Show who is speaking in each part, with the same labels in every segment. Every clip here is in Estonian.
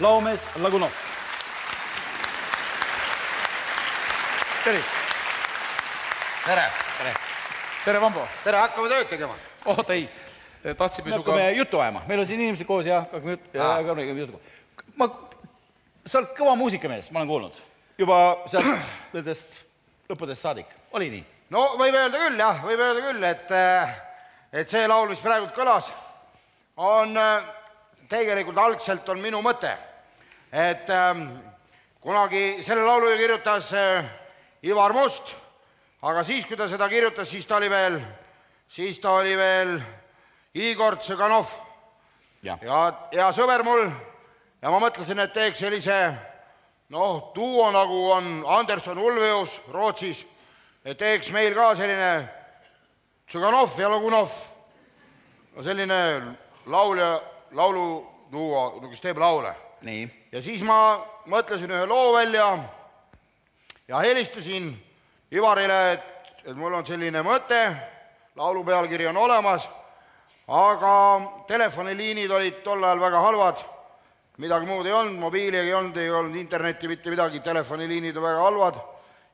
Speaker 1: laomees Lagunov. Tervist!
Speaker 2: Tere!
Speaker 3: Tere, Vambo!
Speaker 2: Tere, hakkame tööd tegema.
Speaker 3: Oot, ei, tahtsime suga...
Speaker 1: Hakkame juttu ajama. Meil on siin inimesi koos ja hakkame juttu. Sa oled kõva muusikamees, ma olen kuulnud. Juba sealt nendest lõppudest saadik. Oli nii?
Speaker 2: No võib öelda küll, jah. Võib öelda küll, et see laul, mis praegult kõlas, on tegelikult algselt on minu mõte. Et kunagi selle laulu kirjutas Ivar Must, aga siis, kui ta seda kirjutas, siis ta oli veel Igor Tsõganov. Ja sõber mul, ja ma mõtlesin, et teeks sellise duo, nagu on Anderson Ulveus Rootsis, et teeks meil ka selline Tsõganov ja Lagunov, selline lauluduo, kes teeb laule. Ja siis ma mõtlesin ühe loo välja ja helistasin Ivarile, et mul on selline mõte, laulu pealkiri on olemas, aga telefoniliinid olid tol ajal väga halvad, midagi muud ei olnud, mobiili ei olnud internetti, mitte midagi, telefoniliinid on väga halvad,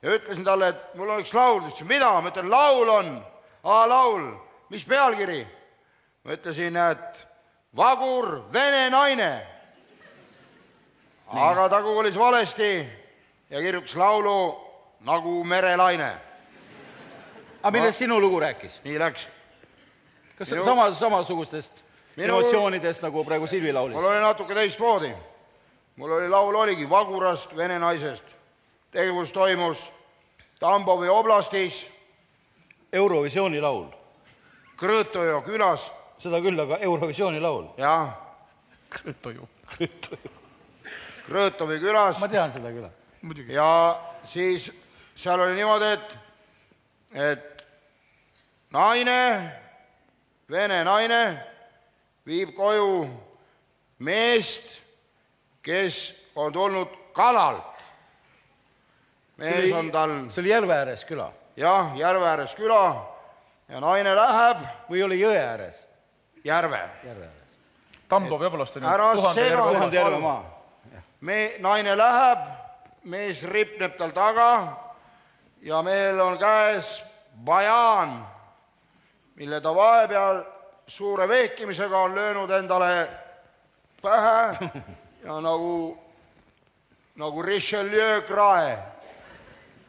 Speaker 2: ja ütlesin talle, et mul on üks laul, ta ütles, mida? Ma ütlen, laul on, laul, mis pealkiri? Ma ütlesin, et Vagur, vene naine, aga ta kuulis valesti ja kirjutas laulu nagu merelaine.
Speaker 1: Aga millest sinu lugu rääkis?
Speaker 2: Nii läks.
Speaker 1: Kas samasugustest emotsioonidest, nagu praegu Silvi laulis?
Speaker 2: Mul oli natuke teistmoodi. Mul oli laul oligi Vagurast, vene naisest. Tegevus toimus Tambovi oblastis.
Speaker 1: Eurovisiooni laul.
Speaker 2: Krõõtojo külas.
Speaker 1: Seda küll, aga Eurovisiooni laul.
Speaker 2: Jah.
Speaker 3: Krõõtoju.
Speaker 2: Krõõtovi külas.
Speaker 1: Ma tean seda küla.
Speaker 2: Ja siis seal oli niimoodi, et naine, vene naine, viib koju meest, kes on tulnud kalalt. Mees on tal...
Speaker 1: See oli järve ääres küla?
Speaker 2: Jah, järve ääres küla ja naine läheb...
Speaker 1: Või oli jõe ääres?
Speaker 2: Järve.
Speaker 3: Tambov ja Oblast on
Speaker 2: tuhande järve maa. Naine läheb, mees ripneb tal taga ja meil on käes bajaan, mille ta vahepeal suure vehkimisega on löönud endale pähe ja nagu Richelieu krae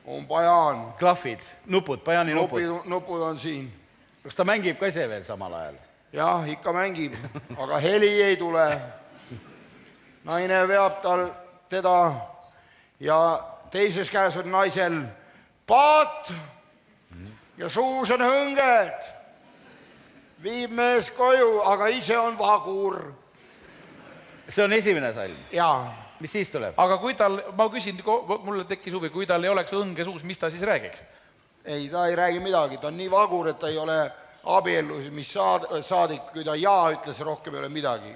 Speaker 2: on bajaan.
Speaker 1: Klahvid, nupud, bajaani nupud.
Speaker 2: Nupud on siin.
Speaker 1: Kas ta mängib ka ise veel samal ajal?
Speaker 2: Jah, ikka mängib, aga heli ei tule. Naine veab teda ja teises käes on naisel paat ja suus on hõnged. Viib mees koju, aga ise on vagur.
Speaker 1: See on esimene salm?
Speaker 2: Jaa.
Speaker 1: Mis siis tuleb?
Speaker 3: Aga kui tal, ma küsin, mulle tekkis huvi, kui tal ei oleks õnge suus, mis ta siis räägiks?
Speaker 2: Ei, ta ei räägi midagi, ta on nii vagur, et ta ei ole abiellus, mis saadik, kui ta jaa ütles, rohkem ei ole midagi.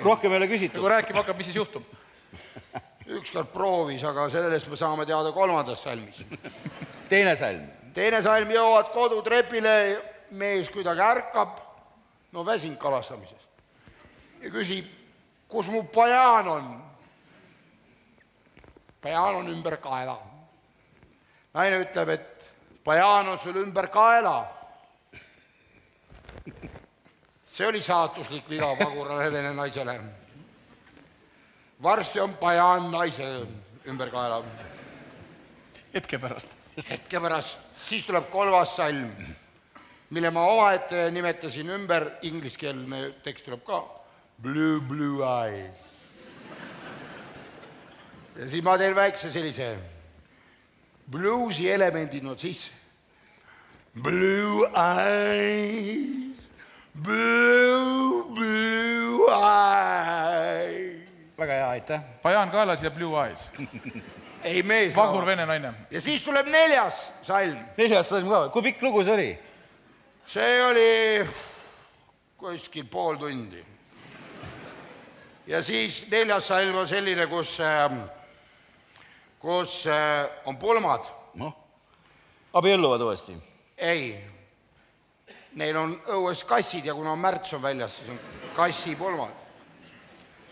Speaker 1: Rohkem ei ole küsitud.
Speaker 3: Kui rääkima hakkab, mis siis juhtub?
Speaker 2: Ükskord proovis, aga sellest me saame teada kolmandas salmis.
Speaker 1: Teine salm?
Speaker 2: Teine salm jõuad kodutrepile, mees kuidagi ärkab, väsin kalastamisest, ja küsib, kus mu pajaan on? Pajaan on ümber kaela. Naine ütleb, et pajaan on sul ümber kaela. See oli saatuslik viga vagurale vene naisele. Varsti on pajaan naise ümber kaela.
Speaker 3: Hetke pärast.
Speaker 2: Hetke pärast. Siis tuleb kolmas salm, mille ma omaette nimetasin ümber, ingliskeelne tekst tuleb ka. Blue, blue eyes. Ja siis ma teen väikse sellise bluesi elemendid on sisse. Blue eyes, blue, blue eyes.
Speaker 1: Väga hea, aitäh.
Speaker 3: Pajaan kaelas ja blue eyes.
Speaker 2: Ei mees.
Speaker 3: Vagur vene naine.
Speaker 2: Ja siis tuleb neljas salm.
Speaker 1: Neljas salm ka. Kui pikk lugu see oli?
Speaker 2: See oli kuskil pool tundi. Ja siis neljas salm on selline, kus on pulmad.
Speaker 1: Abielluvad uuesti?
Speaker 2: Ei. Neil on õues kassid ja kuna märts on väljas, siis on kassipulmad.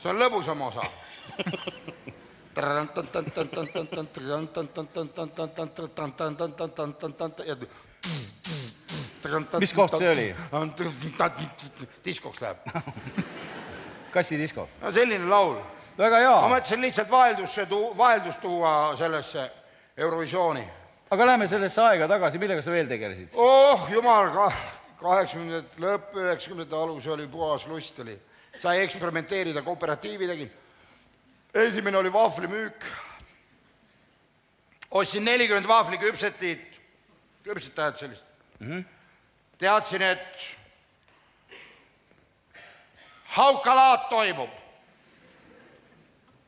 Speaker 2: see on lõbusam osa.
Speaker 1: Mis koht see oli?
Speaker 2: Diskoks läheb.
Speaker 1: Kassidisko.
Speaker 2: No selline laul.
Speaker 1: Väga hea.
Speaker 2: Ma mõtlesin lihtsalt vaheldus tuua sellesse Eurovisiooni.
Speaker 1: Aga lähme sellesse aega tagasi, millega sa veel tegelesid?
Speaker 2: Oh, jumal, 80 lõpp, 90 alus oli puhas lust oli. Sai eksperimenteerida, kooperatiivi tegin. Esimene oli vaaflimüük. Ostsin 40 vaafliküpsetajat sellist. Teadsin, et haukalaat toimub.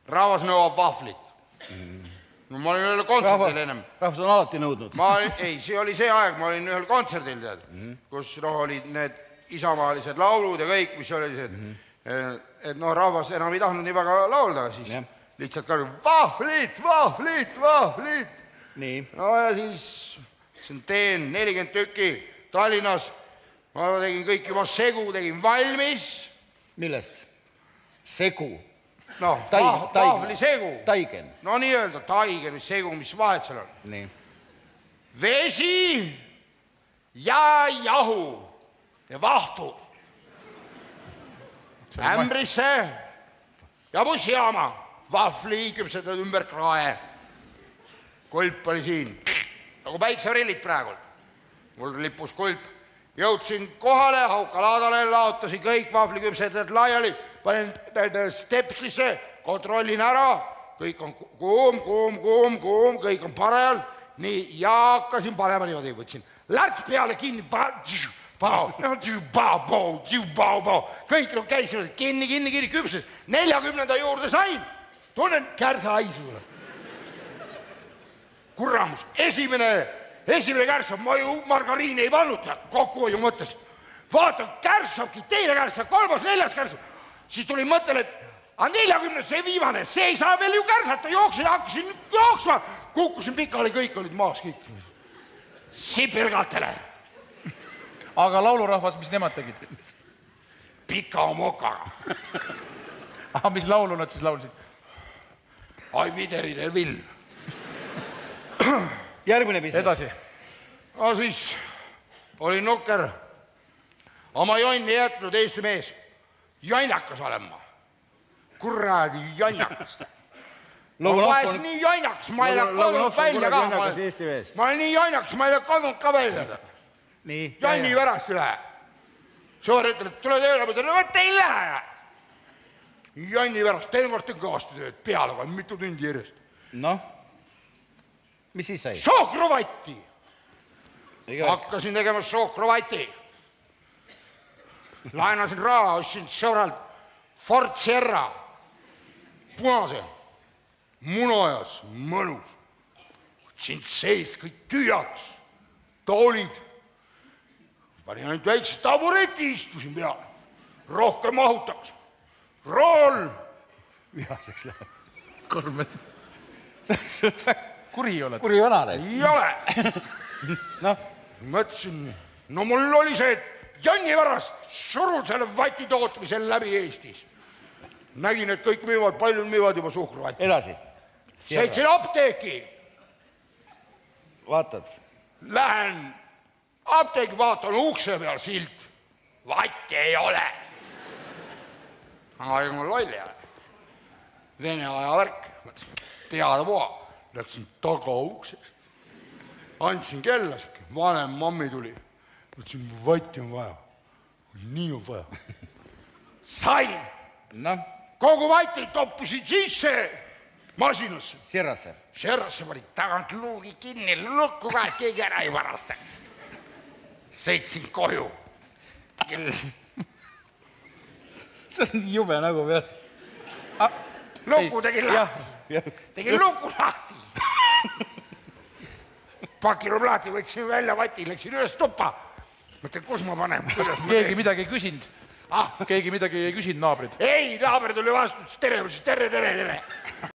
Speaker 2: Rahvas nõuab vaaflit. No ma olin ühel kontserdil ennem.
Speaker 1: Rahvas on alati nõudnud.
Speaker 2: Ei, see oli see aeg, ma olin ühel kontserdil, kus olid need isamaalised laulud ja kõik, mis oli see, et rahvas enam ei tahtnud nii väga laulda, siis lihtsalt ka vaaflit.
Speaker 1: Nii.
Speaker 2: No ja siis teen 40 tükki Tallinnas, ma tegin kõik juba segu, tegin valmis.
Speaker 1: Millest? Segu.
Speaker 2: No, vaaflisegu.
Speaker 1: Taigen.
Speaker 2: No nii öelda, taigen või segu, mis vahet seal on.
Speaker 1: Nii.
Speaker 2: Vesi ja jahu ja vahtu. Ämbrisse ja bussijaama. Vahvli küpsetad ümber krae. Kulp oli siin. Nagu päikserillid praegu. Mul lippus kulp. Jõudsin kohale, haukalaadale, laotasin kõik vahvliküpsetad laiali. Panen stepslisse, kontrollin ära. Kõik on kuum, kõik on parajal. Nii, ja hakkasin panema niimoodi. Võtsin lärts peale kinni. Kõik käisid kinni küpses. 40 juurde sain. Tunnen kärsa haisu. Kurramus, esimene kärssab, ma ju margariini ei pannud kokkuhoiu mõttes. Vaata, kärssabki, teine kärssab, kolmas, neljas kärssab. Siis tuli mõttele, et 40 see viimane, see ei saa veel ju kärsata, hakkasin jooksma, kukkusin pikali, kõik olid maas, kõik. Sipelgatele.
Speaker 3: Aga laulurahvas, mis nemad tegid?
Speaker 2: Pika mokaga.
Speaker 3: Aga mis laulu nad siis laulsid?
Speaker 2: Ai viderid vill.
Speaker 1: Järgmine business.
Speaker 3: Edasi.
Speaker 2: No siis oli nukker. Oma jonni jätnud Eesti mees. Jannakas olen ma. Kurraadi jannakas. Ma vaesin nii jannakas, ma ei ole kodunud välja ka. Ma olen nii jannakas, ma ei ole kodunud ka välja. Janni pärast üle. Sõor ütleb, et tule tööle, ma ütlen, võt ei lähe. Janni pärast, teine kord teen kõvasti tööd peale, aga mitu tundi järjest.
Speaker 1: Noh, mis siis sai?
Speaker 2: Sookrovatti. Hakkasin tegema sookrovatti. Laenasin raha, ostsin sõbralt Ford Sierra. Punase. Munajas, mõnus. Võtsin seis kõik tühjaks. Toolid. Panin ainult väikse tabureti, istusin peale. Rohkem mahutaks. Rool.
Speaker 1: Vihaseks läheb.
Speaker 3: Kormet. Kuri oled.
Speaker 1: Kuri vanane.
Speaker 2: Ei ole. Mõtlesin, no mul oli see, et Janni varast surun selle vati tootmisel läbi Eestis. Nägin, et kõik müüvad, paljud müüvad juba suhkruvatti.
Speaker 1: Edasi.
Speaker 2: Sõitsin apteeki.
Speaker 1: Vaatad.
Speaker 2: Lähen apteeki, vaatan ukse peal silt. Vatti ei ole. Aga ega mul lolli ole. Vene aja värk. Teada poa. Läksin taga uksest. Andsin kella, vanem mammi tuli. Mõtlesin, vatti on vaja. Nii on vaja. Sain. Kogu vatti toppisin sisse masinasse.
Speaker 1: Sierrasse.
Speaker 2: Sierrasse pani tagant luugi kinni, lukku ka, et keegi ära ei varastaks. Sõitsin koju.
Speaker 1: See on jube nagu pead.
Speaker 2: Luku tegin lahti. Tegin luku lahti. Pakirum lahti, võtsin välja vati, läksin üles tuppa. Mõtlen, kus ma panen?
Speaker 3: Keegi midagi ei küsinud. Keegi midagi ei küsinud, naabrid.
Speaker 2: Ei, naaber tuli vastu, tere.